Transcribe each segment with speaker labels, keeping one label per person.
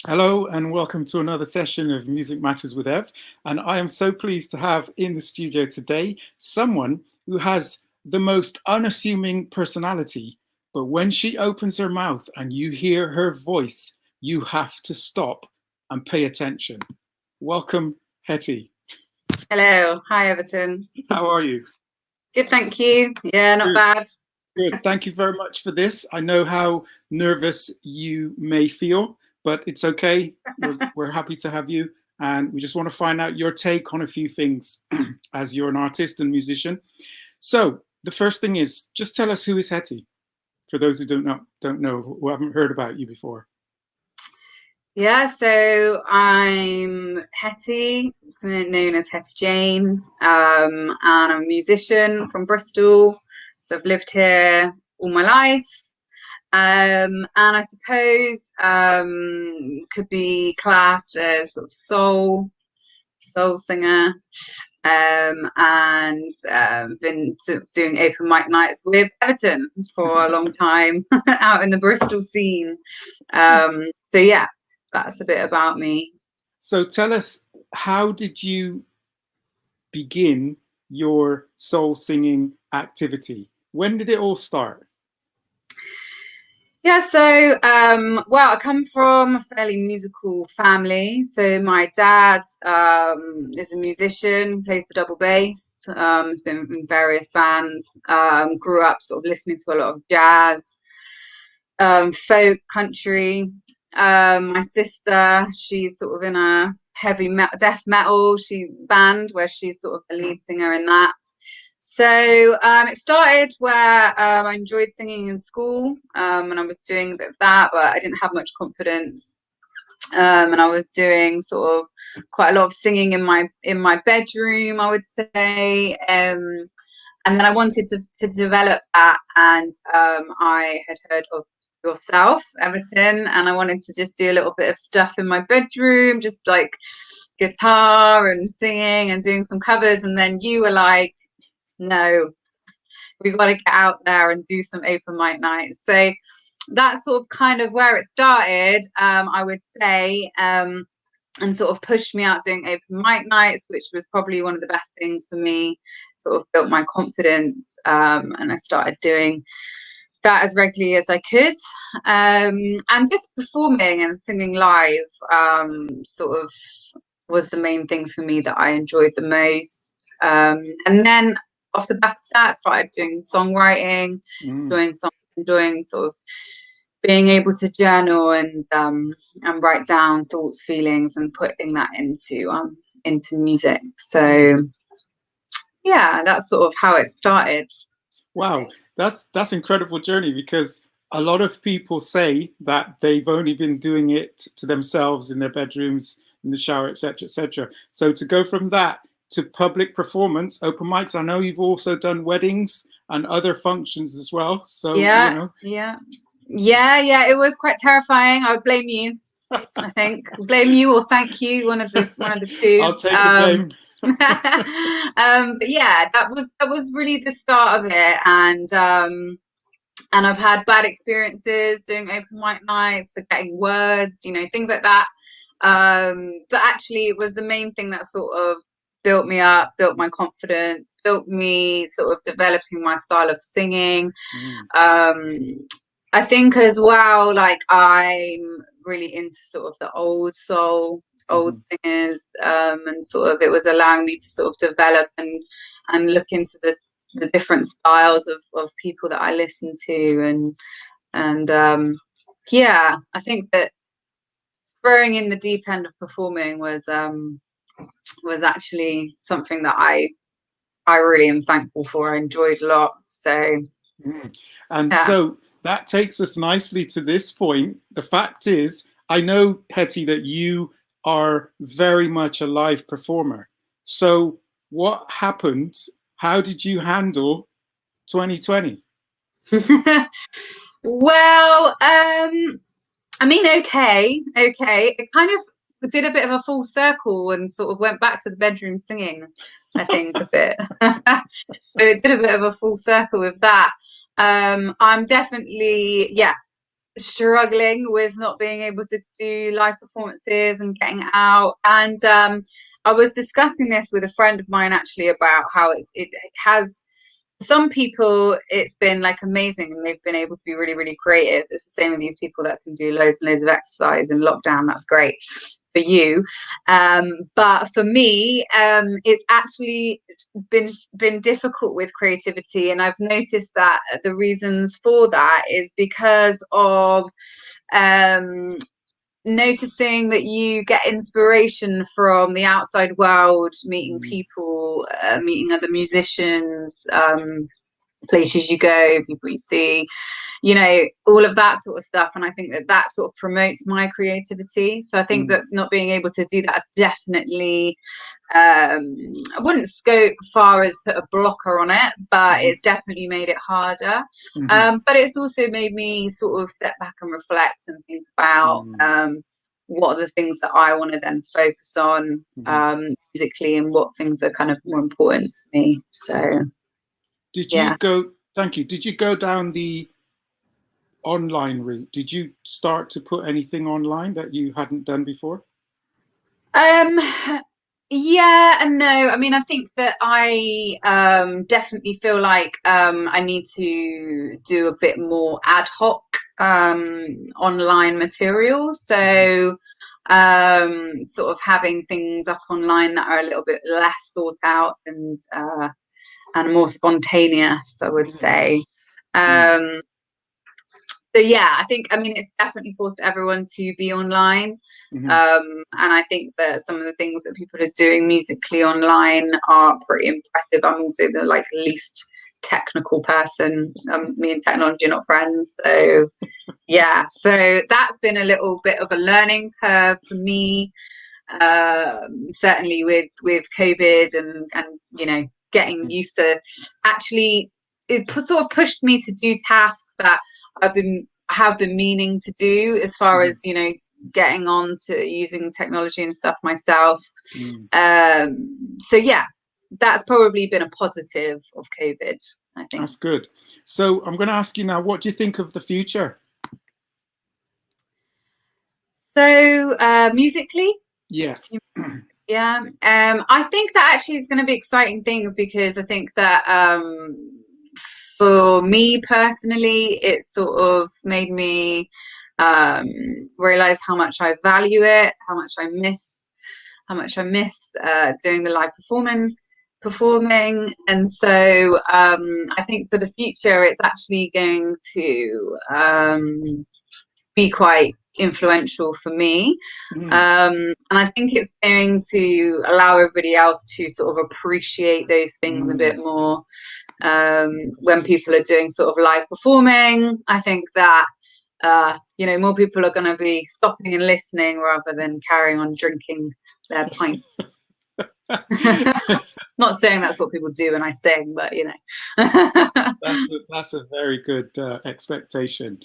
Speaker 1: Hello and welcome to another session of Music Matters with Ev. And I am so pleased to have in the studio today someone who has the most unassuming personality. But when she opens her mouth and you hear her voice, you have to stop and pay attention. Welcome, Hetty.
Speaker 2: Hello. Hi, Everton.
Speaker 1: How are you?
Speaker 2: Good, thank you. Yeah, not
Speaker 1: Good.
Speaker 2: bad.
Speaker 1: Good. Thank you very much for this. I know how nervous you may feel, but it's okay. We're happy to have you. And we just want to find out your take on a few things as you're an artist and musician. So the first thing is just tell us who is Hetty for those who don't know, who haven't heard about you before.
Speaker 2: Yeah, so I'm Hetty, so known as Hetty Jane, and I'm a musician from Bristol. So I've lived here all my life. And I suppose could be classed as sort of soul singer. And been doing open mic nights with Everton for a long time out in the Bristol scene. So yeah, that's a bit about me.
Speaker 1: So tell us, how did you begin your soul singing activity? When did it all start?
Speaker 2: Yeah, so well, I come from a fairly musical family. So my dad is a musician, plays the double bass. Has been in various bands. Grew up sort of listening to a lot of jazz, folk, country. My sister, she's sort of in a death metal band where she's sort of the lead singer in that. So it started where I enjoyed singing in school, and I was doing a bit of that, but I didn't have much confidence. And I was doing sort of quite a lot of singing in my bedroom, I would say. And then I wanted to develop that, and I had heard of yourself, Everton, and I wanted to just do a little bit of stuff in my bedroom, just like guitar and singing and doing some covers. And then you were like, no, we've got to get out there and do some open mic nights. So that's sort of kind of where it started, I would say, and sort of pushed me out doing open mic nights, which was probably one of the best things for me. Sort of built my confidence, and I started doing that as regularly as I could, and just performing and singing live, sort of was the main thing for me that I enjoyed the most. And then off the back of that, started doing songwriting,
Speaker 1: Mm.
Speaker 2: doing sort of being able to journal and write down thoughts, feelings, and putting that into music. So yeah, that's sort of how it started.
Speaker 1: Wow, that's incredible journey because a lot of people say that they've only been doing it to themselves in their bedrooms, in the shower, etc., etc. So to go from that to public performance, open mics. I know you've also done weddings and other functions as well. So
Speaker 2: Yeah, yeah. It was quite terrifying. I would blame you. I think blame you or thank you, one of the two.
Speaker 1: I'll take the blame.
Speaker 2: But yeah, that was really the start of it, and I've had bad experiences doing open mic nights, forgetting words, things like that. But actually, it was the main thing that sort of built me up, built my confidence, built me sort of developing my style of singing.
Speaker 1: Mm.
Speaker 2: Um, I think as well, like I'm really into sort of the old
Speaker 1: Mm-hmm.
Speaker 2: singers, and sort of it was allowing me to sort of develop and look into the different styles of people that I listen to, and yeah, I think that throwing in the deep end of performing was actually something that I really am thankful for. I enjoyed a lot. So
Speaker 1: Mm. And
Speaker 2: yeah.
Speaker 1: so that takes us nicely to this point. The fact is, I know, Hetty, that you are very much a live performer. So what happened? How did you handle 2020?
Speaker 2: Well, I mean, okay. It kind of did a bit of a full circle and sort of went back to the bedroom singing, I think, a bit. So it did a bit of a full circle with that. I'm definitely, yeah, struggling with not being able to do live performances and getting out. And I was discussing this with a friend of mine actually about how it has some people, it's been like amazing and they've been able to be really, really creative. It's the same with these people that can do loads and loads of exercise in lockdown. That's great for you. But for me, it's actually been difficult with creativity. And I've noticed that the reasons for that is because of noticing that you get inspiration from the outside world, meeting people, meeting other musicians, places you go, people you see, you know, all of that sort of stuff. And I think that that sort of promotes my creativity. So I think that not being able to do that is definitely, I wouldn't go far as put a blocker on it, but it's definitely made it harder. But it's also made me sort of step back and reflect and think about what are the things that I want to then focus on musically, and what things are kind of more important to me. So
Speaker 1: did you go, thank you, did you go down the online route? Did you start to put anything online that you hadn't done before?
Speaker 2: Yeah and no. I mean, I think that I definitely feel like I need to do a bit more ad hoc online material. So sort of having things up online that are a little bit less thought out and more spontaneous, I would say. So yeah, I think, I mean, it's definitely forced everyone to be online. And I think that some of the things that people are doing musically online are pretty impressive. I'm also the like least technical person. Me and technology are not friends. So yeah, so that's been a little bit of a learning curve for me. Certainly with COVID and you know, getting used to actually, it sort of pushed me to do tasks that I have been meaning to do, as far as, you know, getting on to using technology and stuff myself. So yeah, that's probably been a positive of COVID, I think.
Speaker 1: That's good. So I'm going to ask you now, what do you think of the future?
Speaker 2: So musically?
Speaker 1: Yes.
Speaker 2: Yeah, I think that actually is going to be exciting things, because I think that for me personally, it sort of made me realize how much I value it, how much I miss doing the live performing. And so I think for the future, it's actually going to be quite influential for me. And I think it's going to allow everybody else to sort of appreciate those things a bit more. When people are doing sort of live performing, I think that you know, more people are going to be stopping and listening rather than carrying on drinking their pints. Not saying that's what people do when I sing, but you know.
Speaker 1: That's a very good expectation.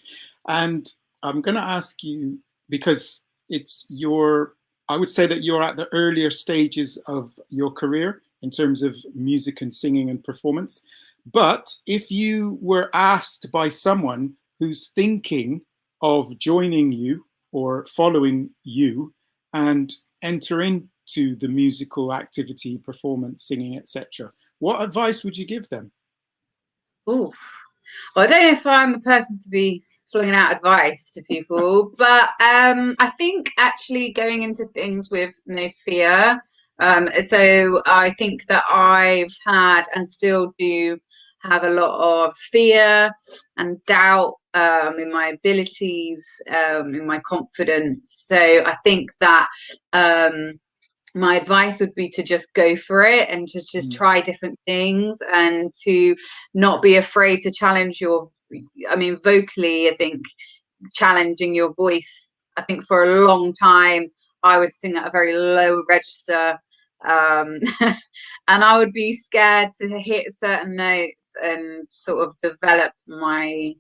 Speaker 1: And I'm going to ask you, because I would say that you're at the earlier stages of your career in terms of music and singing and performance. But if you were asked by someone who's thinking of joining you or following you and enter into the musical activity, performance, singing, etc., what advice would you give them?
Speaker 2: Ooh. Well, I don't know if I'm the person to be flinging out advice to people, but I think actually going into things with no fear. So I think that I've had and still do have a lot of fear and doubt in my abilities, in my confidence. So I think that my advice would be to just go for it and just try different things, and to not be afraid to challenge I mean, vocally, I think challenging your voice. I think for a long time I would sing at a very low register, and I would be scared to hit certain notes and sort of develop my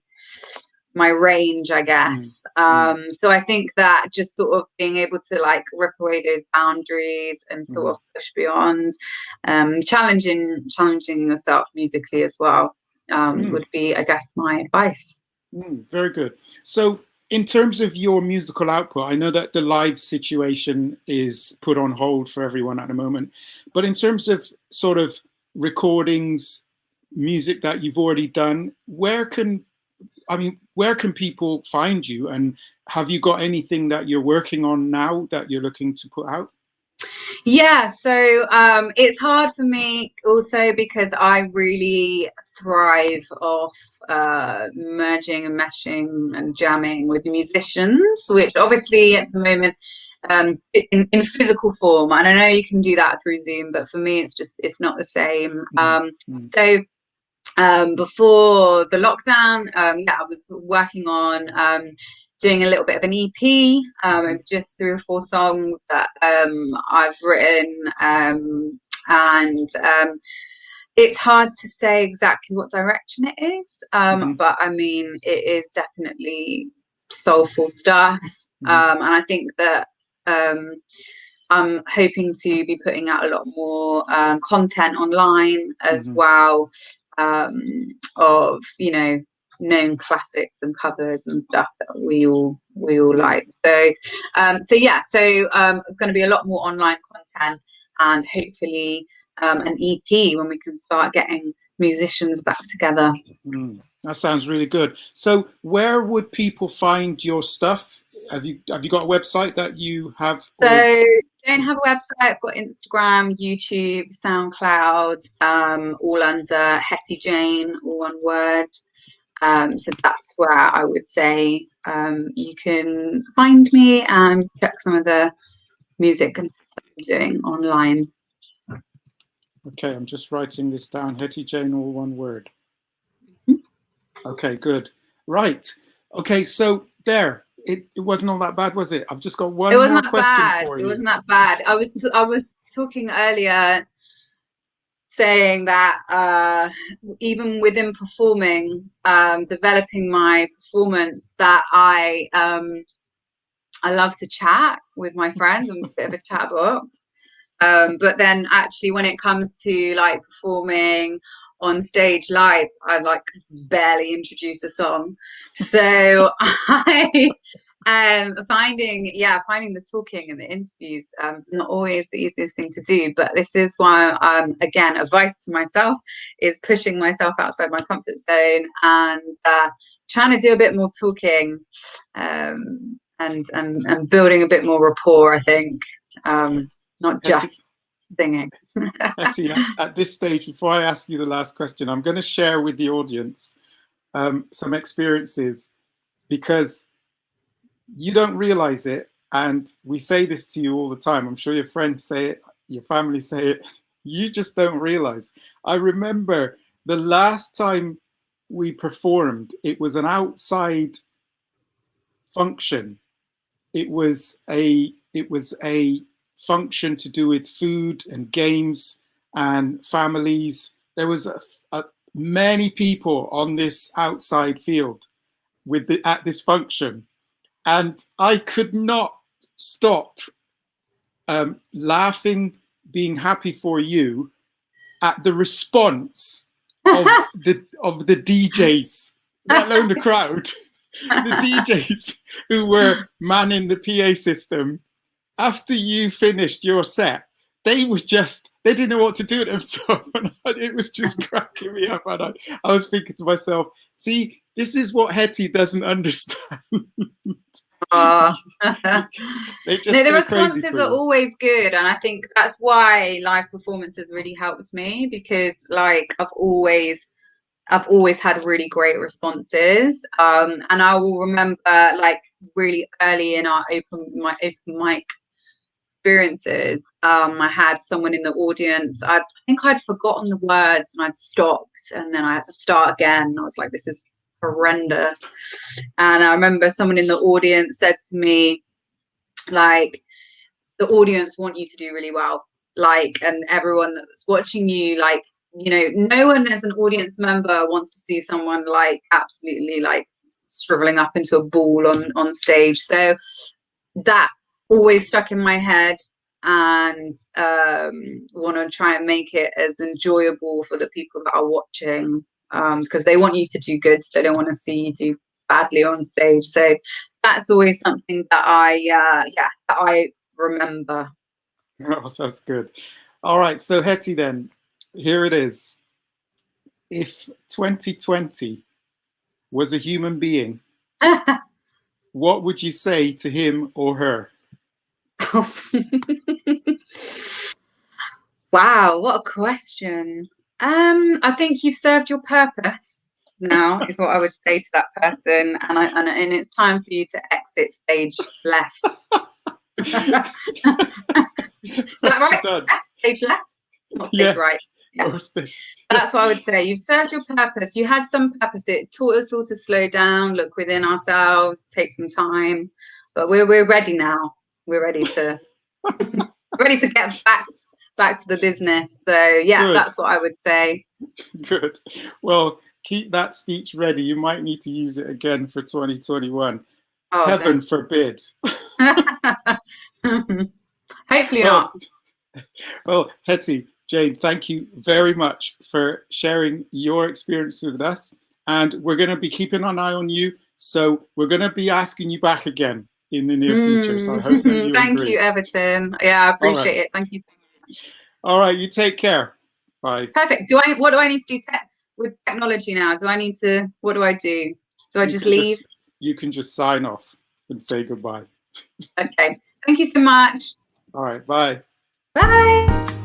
Speaker 2: range, I guess. So I think that just sort of being able to like rip away those boundaries and sort of push beyond, challenging yourself musically as well, would be, I guess, my advice.
Speaker 1: Very good. So in terms of your musical output, I know that the live situation is put on hold for everyone at the moment, but in terms of sort of recordings, music that you've already done, where can people find you? And have you got anything that you're working on now that you're looking to put out?
Speaker 2: Yeah, so it's hard for me also because I really thrive off merging and meshing and jamming with musicians, which obviously at the moment in physical form, and I know you can do that through Zoom, but for me it's not the same. So before the lockdown, yeah, I was working on doing a little bit of an EP, just 3 or 4 songs that I've written, and it's hard to say exactly what direction it is, but I mean, it is definitely soulful stuff, and I think that I'm hoping to be putting out a lot more content online as well, of, you know, known classics and covers and stuff that we all like. So yeah, so going to be a lot more online content, and hopefully an EP when we can start getting musicians back together.
Speaker 1: That sounds really good. So where would people find your stuff? Have you got a website that you have?
Speaker 2: So I don't have a website. I've got Instagram, YouTube, SoundCloud, all under Hetty Jane, all one word. So that's where I would say you can find me and check some of the music and stuff I'm doing online.
Speaker 1: Okay, I'm just writing this down. Hetty Jane, all one word. Okay, good. Right. Okay, so there. It wasn't all that bad, was it? I've just got one more question for you.
Speaker 2: It wasn't that bad. I was talking earlier, saying that even within performing, developing my performance, that I love to chat with my friends. I'm a bit of a chat box. But then actually when it comes to like performing on stage live, I like barely introduce a song. So I finding the talking and the interviews not always the easiest thing to do, but this is why again, advice to myself is pushing myself outside my comfort zone and trying to do a bit more talking, and building a bit more rapport, I think, not just singing.
Speaker 1: Hetty, at this stage, before I ask you the last question, I'm going to share with the audience some experiences, because you don't realize it, and we say this to you all the time. I'm sure your friends say it, your family say it. You just don't realize. I remember the last time we performed, it was an outside function. It was a function to do with food and games and families. There was many people on this outside field at this function, and I could not stop laughing, being happy for you at the response of the DJs, let alone the crowd. The DJs who were manning the PA system, after you finished your set, they didn't know what to do with themselves. It was just cracking me up. And I was thinking to myself, see, this is what Hetty doesn't understand.
Speaker 2: No, the responses are always good, and I think that's why live performances really helped me, because like I've always had really great responses, and I will remember like really early in my open mic experiences, I had someone in the audience. I think I'd forgotten the words and I'd stopped, and then I had to start again. I was like, this is horrendous. And I remember someone in the audience said to me, like, the audience want you to do really well, like, and everyone that's watching you, like, you know, no one as an audience member wants to see someone like absolutely like shriveling up into a ball on stage. So that always stuck in my head, and want to try and make it as enjoyable for the people that are watching, because they want you to do good, so they don't want to see you do badly on stage. So that's always something that I remember.
Speaker 1: Oh, that's good. All right, so Hetty, then here it is. If 2020 was a human being, what would you say to him or her?
Speaker 2: Wow, what a question. I think you've served your purpose now, is what I would say to that person, and it's time for you to exit stage left. Is that right?
Speaker 1: Done.
Speaker 2: Stage left, not stage
Speaker 1: Yeah.
Speaker 2: right. Yeah.
Speaker 1: Stage.
Speaker 2: That's what I would say. You've served your purpose. You had some purpose. It taught us all to slow down, look within ourselves, take some time. But we're ready now. We're ready to ready to get back to the business. So yeah,
Speaker 1: Good.
Speaker 2: that's what I would say.
Speaker 1: Good. Well, keep that speech ready. You might need to use it again for 2021.
Speaker 2: Oh,
Speaker 1: Heaven forbid.
Speaker 2: hopefully
Speaker 1: Well,
Speaker 2: not.
Speaker 1: well, Hetty, Jane, thank you very much for sharing your experience with us. And we're going to be keeping an eye on you. So we're going to be asking you back again in the near future. So I hope that you
Speaker 2: Thank
Speaker 1: agree.
Speaker 2: you, Everton. Yeah, I
Speaker 1: All
Speaker 2: appreciate
Speaker 1: right.
Speaker 2: it. Thank you so much.
Speaker 1: All right. You take care. Bye.
Speaker 2: Perfect. What do I need to do with technology now? What do I do? Do I just leave?
Speaker 1: You can just sign off and say goodbye.
Speaker 2: Okay. Thank you so much.
Speaker 1: All right. Bye.
Speaker 2: Bye.